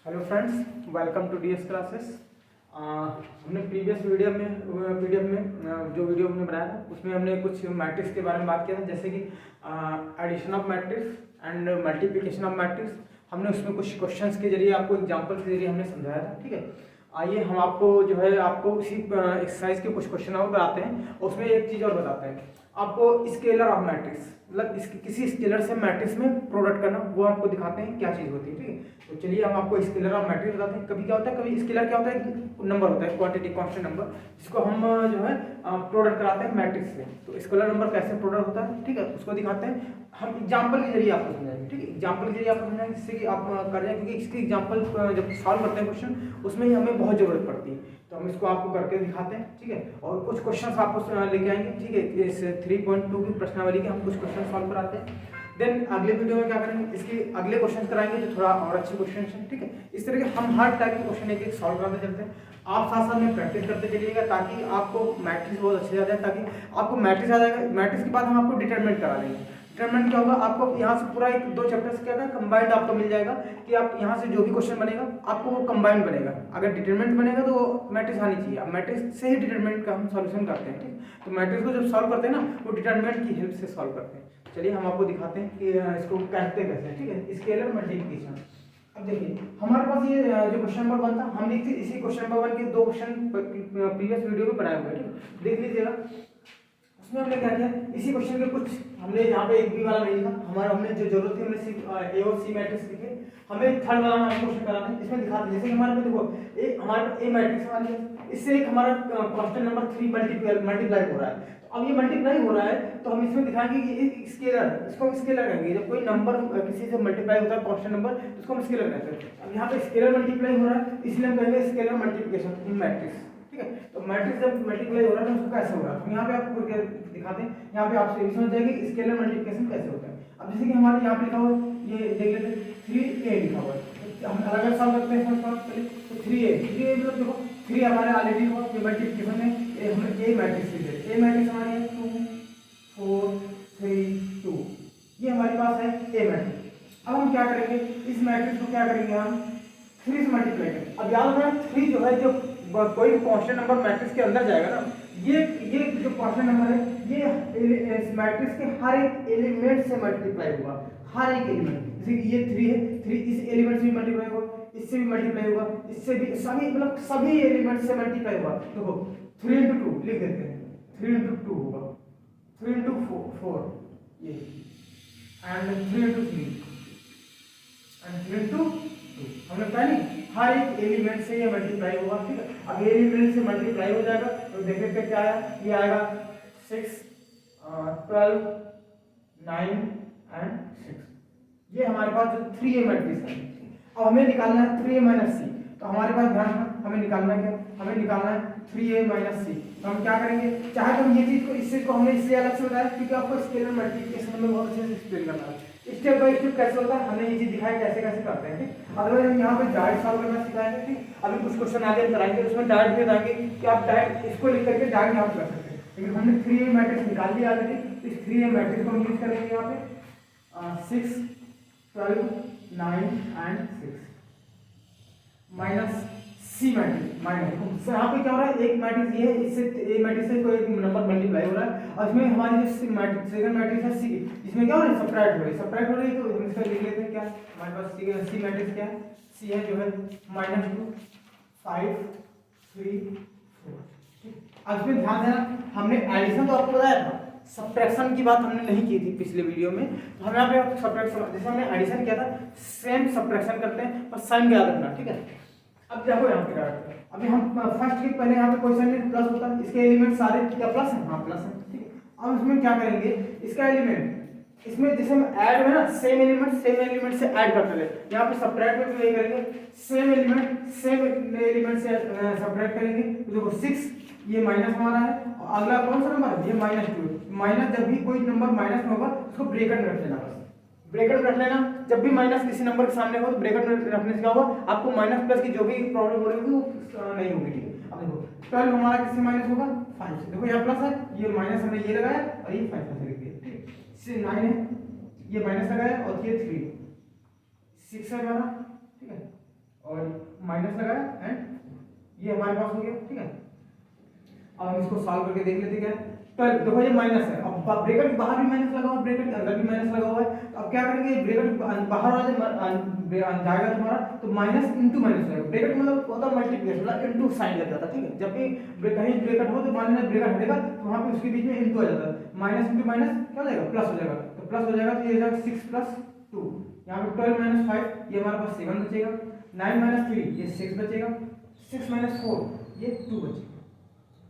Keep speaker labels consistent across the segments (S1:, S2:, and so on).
S1: Hello friends, welcome to DS classes. हमने previous video में जो वीडियो हमने बनाया था उसमें हमने कुछ मैट्रिक्स के बारे में बात किया था, जैसे कि addition of matrix and multiplication of matrix. हमने उसमें कुछ क्वेश्चंस के जरिए, आपको एग्जांपल के जरिए हमने समझाया था। ठीक है, आइए हम आपको उसी एक्सरसाइज के कुछ क्वेश्चन और बताते हैं। उसमें एक चीज़ और बताते हैं आपको, स्केलर ऑफ मैट्रिक्स, मतलब किसी स्केलर से मैट्रिक्स में प्रोडक्ट करना, वो आपको दिखाते हैं क्या चीज़ होती है। ठीक है, तो चलिए हम आपको स्केलर ऑफ मैट्रिक्स बताते हैं। कभी क्या होता है, कभी स्केलर क्या होता है, नंबर होता है, क्वांटिटी कांस्टेंट नंबर, जिसको हम प्रोडक्ट कराते हैं मैट्रिक्स से। तो स्केलर नंबर कैसे प्रोडक्ट होता है, ठीक है, उसको दिखाते हैं हम एग्जाम्पल के जरिए आपको समझाएंगे। ठीक है, एग्जाम्पल के जरिए आपको समझाएंगे जिससे कि आप कर जाए, क्योंकि इसके एग्जाम्पल जब सॉल्व करते हैं क्वेश्चन, उसमें ही हमें बहुत जरूरत पड़ती है। तो हम इसको आपको करके दिखाते हैं। ठीक है, और कुछ क्वेश्चंस आपको लेके आएंगे। ठीक है, इस 3.2 की प्रश्नावली के हम कुछ क्वेश्चन सॉल्व कराते हैं। देन अगले वीडियो में क्या करेंगे, इसके अगले क्वेश्चन कराएंगे जो थोड़ा और अच्छे क्वेश्चन हैं। ठीक है, इस तरह के हम हर टाइप के क्वेश्चन एक एक सॉल्व कराते चलते हैं। आप साथ साथ में प्रैक्टिस करते चलिएगा ताकि आपको मैट्रिक्स बहुत अच्छे से आ जाए, ताकि आपको मैट्रिक्स आ जाएगा। मैट्रिक्स के बाद हम आपको डिटरमिनेंट करा देंगे। डिटरमिनेंट क्या होगा, आपको यहाँ से पूरा एक दो चैप्टर से क्या है कंबाइंड आपको मिल जाएगा, कि आप यहाँ से जो भी क्वेश्चन बनेगा आपको वो कंबाइंड बनेगा। अगर डिटरमिनेंट बनेगा तो मैट्रिक्स आनी चाहिए। अब मैट्रिक्स से ही डिटरमिनेंट का हम सॉल्यूशन करते हैं। ठीक, तो मैट्रिक्स को जब सॉल्व करते हैं ना, वो डिटरमिनेंट की हेल्प से सॉल्व करते हैं। चलिए हम आपको दिखाते हैं कि इसको करते कैसे हैं। ठीक है, स्केलर मल्टीप्लिकेशन। अब देखिए हमारे पास ये जो क्वेश्चन नंबर 1 था, हम देखते इसी क्वेश्चन नंबर 1 के दो क्वेश्चन प्रीवियस वीडियो में बनाए हुए हैं। ठीक, देख लीजिएगा। उसमें हमने क्या किया, इसी क्वेश्चन के कुछ हमने यहाँ पे एक भी वाला नहीं लिखा, हमारा हमने जो जरूरत थी हमने सिर्फ ए और सी मैट्रिक्स लिखे। हमें थर्ड वाला हम क्वेश्चन कराते हैं, इसमें दिखाते हैं जैसे हमारे पे देखो हमारे पे ए मैट्रिक्स वाली है, इससे एक हमारा कांस्टेंट नंबर 3 मल्टीप्लाई हो रहा है। तो अब ये मल्टीप्लाई हो रहा है तो हम इसमें दिखाएंगे कि एक स्केलर, इसको हम स्केलर कहेंगे। जब कोई नंबर किसी से मल्टीप्लाई होता है कांस्टेंट नंबर, तो उसको हम स्केलर कहते हैं। अब यहाँ पे स्केलर मल्टीप्लाई हो रहा है, इसलिए हम कहेंगे स्केलर मल्टीप्लिकेशन इन मैट्रिक्स। ठीक है, तो मैट्रिक्स जब मल्टीप्लाई हो रहा है तो उसको कैसे हो रहा है, तो यहाँ पे आपको दिखाते हैं। यहाँ पे आपसे ये समझ जाएगी कि स्केलर मल्टीप्लिकेशन कैसे होता है। अब जैसे कि हमारे यहाँ पे लिखा हुआ है, ये देख लेते हैं 3a लिखा हुआ है, तो हम अलग अलग सॉल्व करते हैं फर्स्ट पार्ट। चलिए तो 3a मतलब देखो 3 हमारे ऑलरेडी हुआ, ये मल्टीप्लिकेशन में हमने a मैट्रिक्स लिखे। a मैट्रिक्स हमारी है 2 4 3 2, ये हमारे पास है a मैट्रिक्स। अब हम क्या करेंगे, इस मैट्रिक्स को क्या करेंगे, हम 3 से मल्टीप्लाई करेंगे। अब याद रखना 3 जो है, जो कोई भी कांस्टेंट नंबर मैट्रिक्स के अंदर जाएगा ना, ये जो कांस्टेंट नंबर है ये इस मैट्रिक्स के हर एक एलिमेंट से मल्टीप्लाई होगा। हर एक एलिमेंट, जैसे ये 3 है, 3 इस एलिमेंट से भी मल्टीप्लाई होगा, इससे भी मल्टीप्लाई होगा, इससे भी, सभी मतलब सभी एलिमेंट से मल्टीप्लाई होगा। देखो 3 into 2 लिख देते हैं, 3 into 2 होगा, 3 into 4 ये, एंड 3 into 3 एंड 3 into 2। हमने पहले हर एक एलिमेंट से ये मल्टीप्लाई होगा। ठीक है, अब ये एलिमेंट से मल्टीप्लाई हो जाएगा तो देख लेते क्या आया, ये आएगा 6 12 9 एंड 6। ये हमारे पास जो 3a मैट्रिक्स है। अब हमें निकालना है 3a माइनस सी, तो हमारे पास ध्यान रखना हमें निकालना है क्या, हमें निकालना है 3a माइनस सी। तो हम क्या करेंगे, चाहे तो हम ये चीज को, इस चीज को हमने इसलिए अलग से बताया क्योंकि आपको स्केलर मल्टीप्लिकेशन में बहुत अच्छे से एक्सप्लेन करना है। स्टेप बाय स्टेप कैसे होता है हमने ये चीज दिखाया, कैसे कैसे करते हैं। ठीक, अगले हम यहाँ पे डायरेक्ट सॉल्व करना सिखाएंगे। ठीक, अभी कुछ क्वेश्चन आगे कराएंगे, उसमें डायरेक्ट भी बताएंगे कि आप डायरेक्ट इसको लिख करके डायरेक्ट यहाँ कर सकते हैं। लेकिन हमने 3a मैट्रिक्स निकाल लिया ऑलरेडी, इस 3a मैट्रिक्स को हम यूज करेंगे यहाँ पे 6 12 9 and 6 minus C matrix. Minus यहाँ पे क्या हो रहा है, एक मैट्रिक्स ये है, इससे ए मैट्रिक्स से कोई नंबर मल्टीप्लाई हो रहा है, और इसमें हमारी जो मैट्रिक्स सेकंड मैट्रिक्स है सी, इसमें क्या हो रहा है, सब्ट्रैक्ट हो रही है। सब्ट्रैक्ट हो रही है तो हम इसका लिख लेते हैं क्या, हमारे पास सी मैट्रिक्स क्या है, सी है जो है -2 5 3 4। अब इसमें ध्यान देना, हमने एडिशन तो आपको बताया था, सब्ट्रैक्शन की बात हमने नहीं की थी पिछले वीडियो में। तो हम यहाँ पे सब्ट्रैक्शन, जैसे हमने एडिशन किया था सेम सब्ट्रैक्शन करते हैं, पर साइन याद रखना। ठीक है, अब देखो यहाँ पे क्या करते हैं, अभी हम फर्स्ट के पहले यहाँ पे कोई साइन नहीं, प्लस होता है, इसके एलिमेंट सारे क्या प्लस है, हाँ प्लस है। ठीक है, अब इसमें क्या करेंगे, इसका एलिमेंट इसमें जैसे हम ऐड में ना सेम एलिमेंट से ऐड करते रहे, यहाँ पे सब्ट्रैक्ट में भी यही करेंगे, सेम एलिमेंट से सब्ट्रैक्ट करेंगे। तो देखो 6 ये माइनस हमारा है, और अगला कौन सा नंबर है, ये -2। माइनस जब भी कोई नंबर माइनस में होगा उसको ब्रैकेट में रख लेना, बस ब्रैकेट में रख लेना। जब भी माइनस किसी नंबर के सामने हो तो ब्रैकेट में रखने से क्या होगा, आपको माइनस प्लस की जो भी प्रॉब्लम हो रही होगी वो नहीं होगी। ठीक है, अब देखो 12 हमारा किससे माइनस होगा, 5 से। देखो यहाँ प्लस है, ये माइनस हमने ये लगाया और ये 5 से लिख दिया। ठीक है, इससे 9 है, ये माइनस लगाया और ये 3 6 है हमारा। ठीक है, और माइनस लगाया एंड ये हमारे पास हो गया, ठीक है। अब हम इसको सॉल्व करके देख लेते क्या है। 12 देखो ये माइनस है, अब ब्रैकेट के बाहर भी माइनस लगा हुआ है, ब्रैकेट के अंदर भी माइनस लगा हुआ है, तो अब क्या करेंगे, ब्रैकेट बाहर वाला जब जाएगा तुम्हारा तो माइनस इंटू माइनस लगेगा। ब्रैकेट मतलब होता है मल्टीप्लिकेशन, मतलब इंटू साइन लग जाता है, ठीक है। जब भी कहीं ब्रैकेट हो तो मान लेना ब्रैकेट हटेगा तो वहां पे उसके बीच में इंटू आ जाता है, माइनस इंटू माइनस क्या हो जाएगा, प्लस हो जाएगा। तो प्लस हो जाएगा तो ये हो जाएगा 6 + 2, यहाँ पे 12 - 5 ये हमारे पास 7 बचेगा, 9 - 3 ये 6 बचेगा, 6 - 4 ये 2 बचेगा,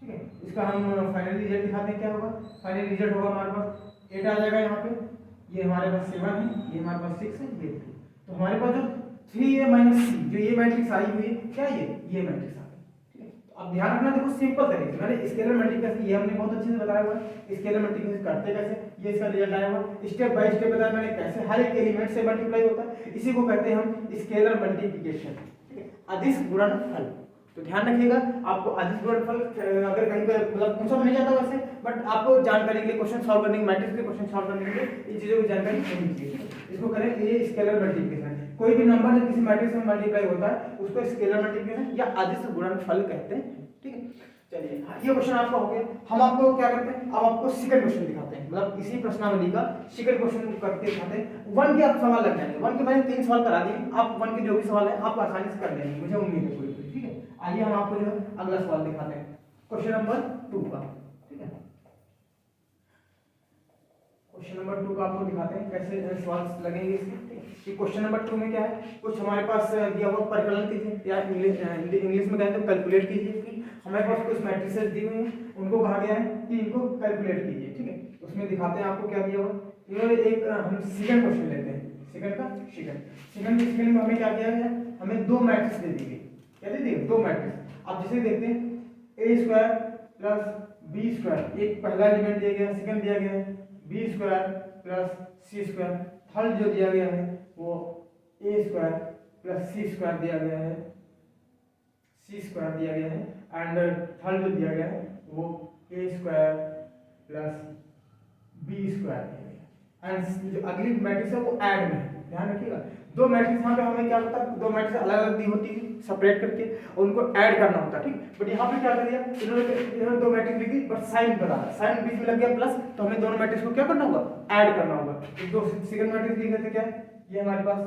S1: ठीक है। इसका हम फाइनल रिजल्ट दिखाते हैं क्या होगा। फाइनल रिजल्ट होगा हमारे पास 8 आ जाएगा, यहाँ पे ये हमारे पास 7 है, ये हमारे पास 6 है, ये 2। तो हमारे पास जो 3a - c जो ये मैट्रिक्स आई हुई है क्या, ये मैट्रिक्स आ गई, ठीक है। तो अब ध्यान रखना, देखो सिंपल तरीके से मैंने स्केलर मल्टीप्लिकेशन ये हमने बहुत अच्छे से बताया हुआ है, स्केलर मल्टीप्लिकेशन करते कैसे, ये इसका रिजल्ट आया हुआ, स्टेप बाय स्टेप बताया मैंने कैसे हर एक एलिमेंट से मल्टीप्लाई होता है, इसी को कहते हैं हम स्केलर मल्टीप्लिकेशन, ठीक है, अदिश गुणनफल। तो ध्यान रखिएगा, आपको अदिश गुणनफल अगर कहीं पे मतलब पूछा नहीं जाता वैसे, बट आपको जानकारी के लिए क्वेश्चन सॉल्व करने के मैट्रिक्स के क्वेश्चन सॉल्व करने के लिए इन चीजों की जानकारी होनी चाहिए। इसको करें ये स्केलर मल्टीप्लिकेशन, कोई भी नंबर जब किसी मैट्रिक्स में मल्टीप्लाई होता है उसको स्केलर मल्टीप्लिकेशन या अदिश गुणनफल कहते हैं, ठीक है। चलिए ये क्वेश्चन आपका हो गया। हम आपको क्या करते हैं, अब आपको सेकंड क्वेश्चन दिखाते हैं, मतलब इसी प्रश्नावली का सेकंड क्वेश्चन करके दिखाते हैं। 1 के आप सवाल लग जाएंगे, 1 के मैंने 3 सवाल करा दिए, आप 1 के जो भी सवाल है आप आसानी से कर लेंगे, मुझे उम्मीद है पूरी, ठीक है। आइए हम आपको जो है अगला सवाल दिखाते हैं, क्वेश्चन नंबर 2 का, ठीक है। क्वेश्चन नंबर 2 का आपको दिखाते हैं कैसे सवाल लगेंगे इसके। क्वेश्चन नंबर 2 में क्या है, कुछ हमारे पास दिया हुआ परिकलन कीजिए, या इंग्लिश में कहते हैं कैलकुलेट कीजिए। हमारे पास कुछ मैट्रिसेस दी हुई हैं, उनको कहा गया है कि इनको कैलकुलेट कीजिए, ठीक है। उसमें दिखाते हैं आपको क्या दिया हुआ। इन्होंने एक हम सेकंड क्वेश्चन लेते हैं, सेकंड में हमें क्या दिया गया, हमें 2 मैट्रिक्स दे दी गई, क्या दे दी, 2 मैट्रिक्स। अब जैसे देखते हैं a² + b², एक पहला एलिमेंट दिया गया, सेकंड दिया गया है b² + c², थर्ड जो दिया गया है वो a² + c² दिया गया है, c² दिया गया है, एंड थर्ड जो दिया गया है वो a² + b² दिया गया। एंड जो अगली मैट्रिक्स है वो ऐड में है, ध्यान रखिएगा। 2 मैट्रिक्स यहाँ पे हमें क्या होता है, 2 मैट्रिक्स अलग अलग दी होती है सेपरेट करके, और उनको ऐड करना होता है, ठीक। बट यहाँ पे क्या कर दिया इन्होंने 2 मैट्रिक्स लिखी, बट साइन बता रहा, साइन बीच में लग गया प्लस, तो हमें दोनों मैट्रिक्स को क्या करना होगा, ऐड करना होगा। तो सेकंड मैट्रिक्स लिखे थे क्या, ये हमारे पास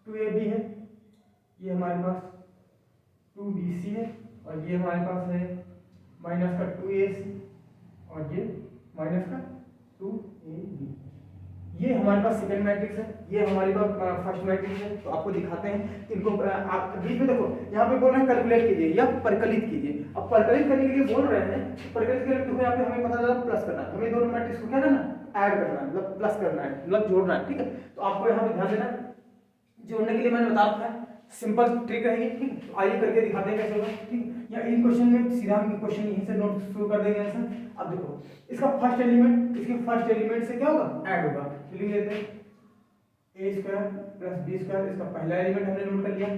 S1: 2ab है, ये हमारे पास 2bc है, और ये हमारे पास है माइनस का 2ac, और ये माइनस का 2ab। ये हमारे पास सेकंड मैट्रिक्स है, ये हमारे पास फर्स्ट मैट्रिक्स है। तो आपको दिखाते हैं कि इनको आप बीच में देखो, यहाँ पे बोल रहे हैं कैलकुलेट कीजिए या परिकलित कीजिए। अब परिकलित करने के लिए बोल रहे हैं, परिकलित करने के लिए देखो यहाँ पे हमें पता चला प्लस करना है, हमें दोनों मैट्रिक्स को क्या करना है, ऐड करना है, मतलब प्लस करना है, मतलब जोड़ना है, ठीक है। तो आपको यहाँ पे ध्यान देना, जोड़ने के लिए मैंने बता रखा है, सिंपल ट्रिक रहेगी, ठीक। तो आइए करके दिखाते हैं कैसे होगा, ठीक। या इन क्वेश्चन में सीधा हम क्वेश्चन यहीं से नोट शुरू कर देंगे आंसर। अब देखो इसका फर्स्ट एलिमेंट, इसके फर्स्ट एलिमेंट से क्या होगा, ऐड होगा। तो लिख लेते हैं a² + b², इसका पहला एलिमेंट हमने नोट कर लिया,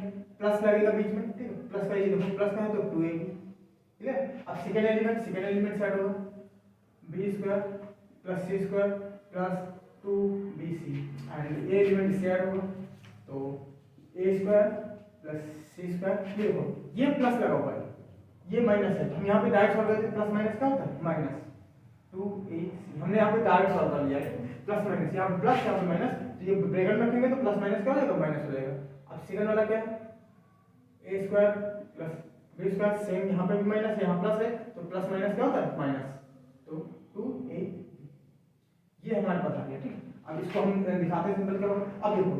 S1: प्लस लगेगा बीच में, ठीक है। प्लस का ये देखो प्लस का है तो 2ab, ठीक है। अब सेकंड एलिमेंट से ऐड होगा b² + c² + 2bc, एंड ये एलिमेंट इससे ऐड होगा तो a² + c², ये देखो ये प्लस लगा हुआ है, ये माइनस है। हम यहाँ पे डायरेक्ट सॉल्व करते हैं, प्लस माइनस क्या होता है, माइनस 2ac, हमने यहाँ पे डायरेक्ट सॉल्व कर लिया है, प्लस माइनस, यहाँ पे प्लस यहाँ पे माइनस, तो ये ब्रैकेट में रखेंगे तो प्लस माइनस क्या हो जाएगा, माइनस हो जाएगा। अब सेकंड वाला क्या है, a² + b², सेम यहाँ पे भी माइनस है, यहाँ प्लस है, तो प्लस माइनस क्या होता है, माइनस, तो 2a, ये हमारे पास आ गया, ठीक। अब इसको हम दिखाते हैं सिंपल क्या होगा। अब देखो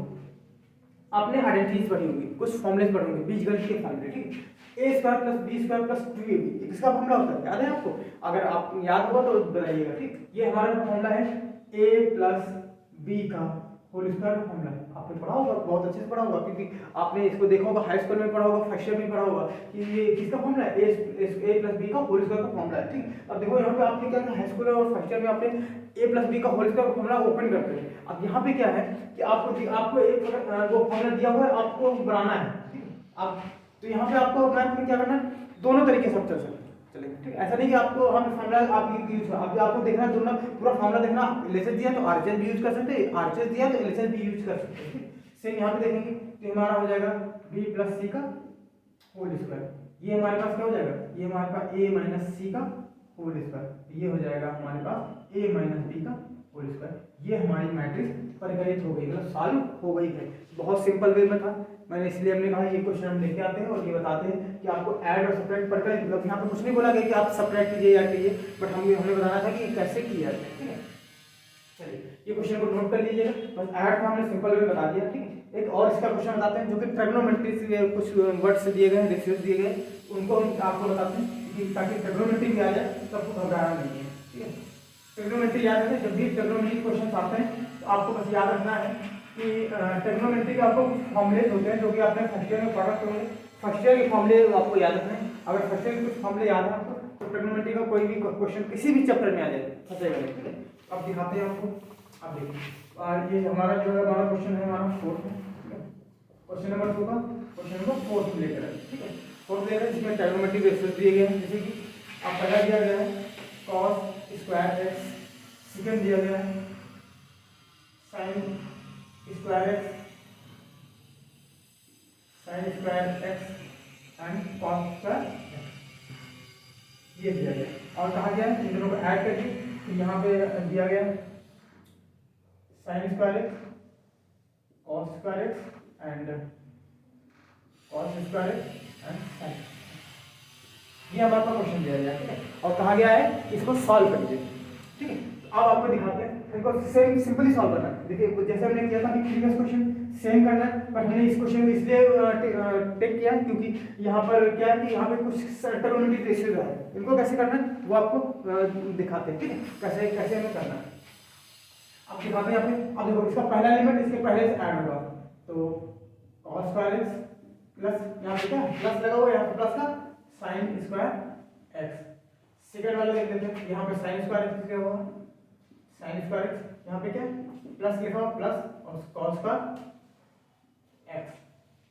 S1: आपने आइडेंटिटीज पढ़ी होंगी, कुछ फॉर्मूलेस पढ़े होंगे, बीजगणित के फॉर्मूले, ठीक है। a² + b² + 2ab, इसका फॉर्मूला होता है, याद है आपको, अगर आप याद होगा तो बताइएगा, ठीक। ये हमारा फॉर्मूला है a + b का होल स्क्वायर का फॉर्मूला है, आपने पढ़ा होगा, बहुत अच्छे से पढ़ा होगा, क्योंकि आपने इसको देखा होगा, हाई स्कूल में पढ़ा होगा, फर्स्ट ईयर में पढ़ा होगा कि ये किसका फॉर्मूला है, a + b का होल स्क्वायर का फॉर्मूला है, ठीक। अब देखो यहाँ पे आपने क्या किया, हाई स्कूल और फर्स्ट ईयर में आपने a + b का होल स्क्वायर का फॉर्मूला ओपन करते हैं। अब यहाँ पे क्या है कि आपको एक वो फॉर्मूला दिया हुआ है, आपको बनाना है, ठीक। अब तो यहाँ पे आपको मैथ में क्या करना है, दोनों तरीके से आप चल सकते हैं, चलेगा, ठीक। ऐसा नहीं कि आपको हम फॉर्मूला आप यूज आपको देखना है, दोनों पूरा फॉर्मूला देखना, एलएचएस दिया तो आरएचएस भी यूज कर सकते हैं, आरएचएस दिया तो एलएचएस भी यूज कर सकते हैं, ठीक। सेम यहाँ पे देखेंगे तो हमारा हो जाएगा b + c का होल स्क्वायर, ये हमारे पास क्या हो जाएगा, ये हमारे पास a माइनस सी का होल स्क्वायर, ये हो जाएगा हमारे पास a माइनस बी का होल स्क्वायर। ये हमारी मैट्रिक्स परिकलित हो गई, मतलब सॉल्व हो गई है। बहुत सिंपल वे में था, मैंने इसलिए हमने कहा ये क्वेश्चन हम लेके आते हैं और ये बताते हैं कि आपको ऐड और सब्ट्रैक्ट परिकलित, मतलब यहाँ पे कुछ नहीं बोला गया कि आप सब्ट्रैक्ट कीजिए या कीजिए, बट हमने बताना था कि कैसे किया जाए। ठीक है, चलिए ये क्वेश्चन को नोट कर लीजिएगा। बस ऐड का हमने सिंपल वे बता दिया। ठीक है, एक और इसका क्वेश्चन बताते हैं जो कि ट्रिग्नोमेट्री से कुछ वर्ड्स दिए गए हैं, रेशियोज दिए गए, उनको हम आपको बताते हैं कि ताकि ट्रिग्नोमेट्री भी आ जाए तो आपको घबराना नहीं है। ठीक है, ट्रिग्नोमेट्री याद रखें, जब भी ट्रिग्नोमेट्री क्वेश्चन आते हैं तो आपको बस याद रखना है कि ट्रिग्नोमेट्री के आपको फॉर्मूले होते हैं जो कि आपने फर्स्ट ईयर में पढ़ा होंगे। फर्स्ट ईयर के फॉर्मूले आपको याद रखना है। अगर फर्स्ट ईयर के कुछ फॉर्मूले याद है आपको तो ट्रिग्नोमेट्री का कोई भी क्वेश्चन किसी भी चैप्टर में आ जाए फंसेगा नहीं। ठीक है, अब दिखाते हैं आपको। अब देखिए, और ये हमारा जो है हमारा क्वेश्चन है हमारा फोर्थ है। क्वेश्चन नंबर 2 का क्वेश्चन नंबर 4 लेकर है। ठीक है, 4 लेकर है जिसमें ट्रिग्नोमेट्री रेशियोज दिए गए हैं, जैसे कि आप पहला दिया गया है cos स्क्वायर x, सेकंड दिया गया है sin square x and cos square x, ये दिया गया। और कहा गया है इन दोनों को ऐड करके, तो यहाँ पे दिया गया sin square x, cos square x and cos square x and sin, ये हमारा क्वेश्चन दिया गया। ठीक है, और कहा गया है इसको सॉल्व करिए। ठीक है, अब आपको दिखाते हैं इनको सेम सिंपली सॉल्व करना है। देखिए जैसे हमने किया था प्रीवियस क्वेश्चन सेम करना है, पर हमने इस क्वेश्चन को इसलिए टेक किया है क्योंकि यहाँ पर क्या है कि यहाँ पे कुछ ट्रिग्नोमेट्रिक रेशियोज है, इनको कैसे करना है वो आपको दिखाते हैं। ठीक है, कैसे कैसे हमें करना है अब दिखाते हैं यहाँ पे। अब देखो इसका पहला एलिमेंट इसके पहले से ऐड होगा, तो cos स्क्वायर x प्लस यहाँ पे क्या प्लस लगा हुआ है, यहाँ पे प्लस का sin स्क्वायर x। सेकंड वाला देख लेते हैं, यहाँ पे sin स्क्वायर x लिखा हुआ, sin स्क्वायर x यहाँ पे क्या प्लस लिखा हुआ प्लस और cos का x,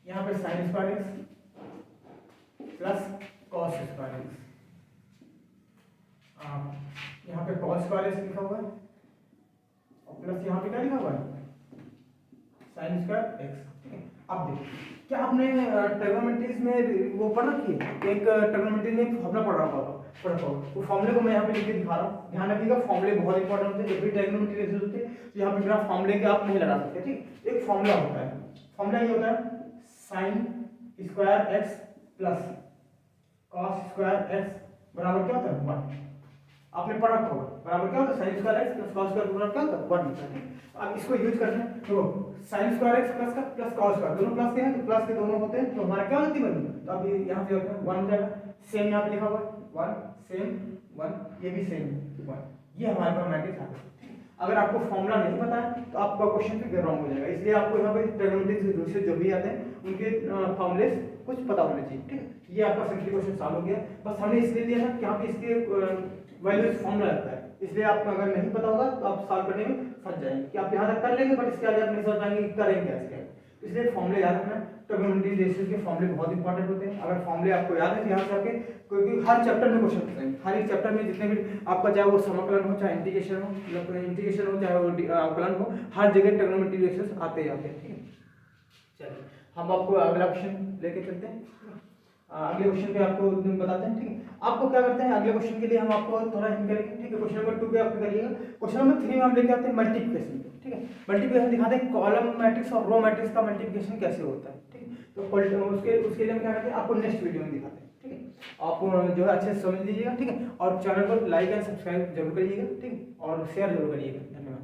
S1: यहाँ पे sin square x plus cos square x, यहाँ पे cos स्क्वायर x लिखा हुआ है और प्लस यहाँ पे क्या लिखा हुआ है sin स्क्वायर x। ठीक है, अब देखिए क्या आपने ट्रिग्नोमेट्री में वो पढ़ रखी है, एक ट्रिग्नोमेट्री में एक फॉर्मूला पढ़ा होगा, वो फॉर्मूले को मैं यहाँ पे लिख के दिखा रहा हूँ। ध्यान रखिएगा फॉर्मूले बहुत इंपॉर्टेंट होते हैं, जब भी ट्रिग्नोमेट्री रेशियोज होते हैं तो यहाँ पे बिना फॉर्मूले के आप नहीं लगा सकते। ठीक, एक फॉर्मूला होता है, फॉर्मूला ये होता है sin square x plus cos square x बराबर क्या होता है 1। आपने पढ़ा होगा बराबर क्या होता है sin square x plus cos square बराबर क्या होता है 1 होता है। अब इसको यूज करना है, तो sin स्क्वायर x प्लस का प्लस cos स्क्वायर दोनों प्लस के हैं, तो प्लस के दोनों होते हैं तो हमारा क्या होती है वैल्यू, तो अभी यहाँ से 1 हो जाएगा। सेम यहाँ पे लिखा हुआ है 1 सेम 1, ये भी सेम 1, ये हमारे पास मैट्रिक्स आ गया। अगर आपको फॉर्मूला नहीं पता है तो आपका क्वेश्चन फिर रॉन्ग हो जाएगा, इसलिए आपको यहाँ पे ट्रिग्नोमेट्री रेशियोज जो भी आते हैं उनके फॉर्मूले कुछ पता होने चाहिए। ठीक है, ये आपका सिंपली क्वेश्चन सॉल्व हो गया। बस हमने इसलिए लिया था कि यहाँ पे इसके वैल्यूज फॉर्मूला लगता है, इसलिए आपको अगर नहीं पता होगा तो आप सॉल्व करने में फंस जाएंगे कि आप यहाँ तक कर लेंगे बट इसके आगे आप नहीं समझ पाएंगे कि करेंगे क्या इसके, इसलिए फॉर्मूले याद रखना। ट्रिग्नोमेट्री रेशियोज के फॉर्मूले बहुत इंपॉर्टेंट होते हैं, अगर फॉर्मूले आपको याद है तो यहाँ से आके क्योंकि हर चैप्टर में क्वेश्चन पूछेंगे, हर एक चैप्टर में जितने भी आपका चाहे वो समाकलन हो चाहे इंटीग्रेशन हो, इंटीग्रेशन हो चाहे वो अवकलन हो, हर जगह ट्रिग्नोमेट्री रेशियोज आते ही आते हैं। ठीक है, चलिए हम आपको अगला क्वेश्चन लेके चलते हैं। अगले क्वेश्चन पे आपको बताते हैं। ठीक है, आपको क्या करते हैं अगले क्वेश्चन के लिए हम आपको थोड़ा हिंट करेंगे। ठीक है, क्वेश्चन नंबर 2 पे आप करिएगा। क्वेश्चन नंबर 3 में हम लेके आते हैं मल्टीप्लिकेशन। ठीक है, मल्टीप्लिकेशन दिखाते हैं कॉलम मैट्रिक्स और रो मैट्रिक्स का मल्टीप्लिकेशन कैसे होता है। ठीक है, तो उसके लिए हम क्या करते हैं आपको नेक्स्ट वीडियो में दिखाते हैं। ठीक है, आप जो है अच्छे से समझ लीजिएगा। ठीक है, और चैनल को लाइक एंड सब्सक्राइब जरूर करिएगा। ठीक है, और शेयर जरूर करिएगा। धन्यवाद।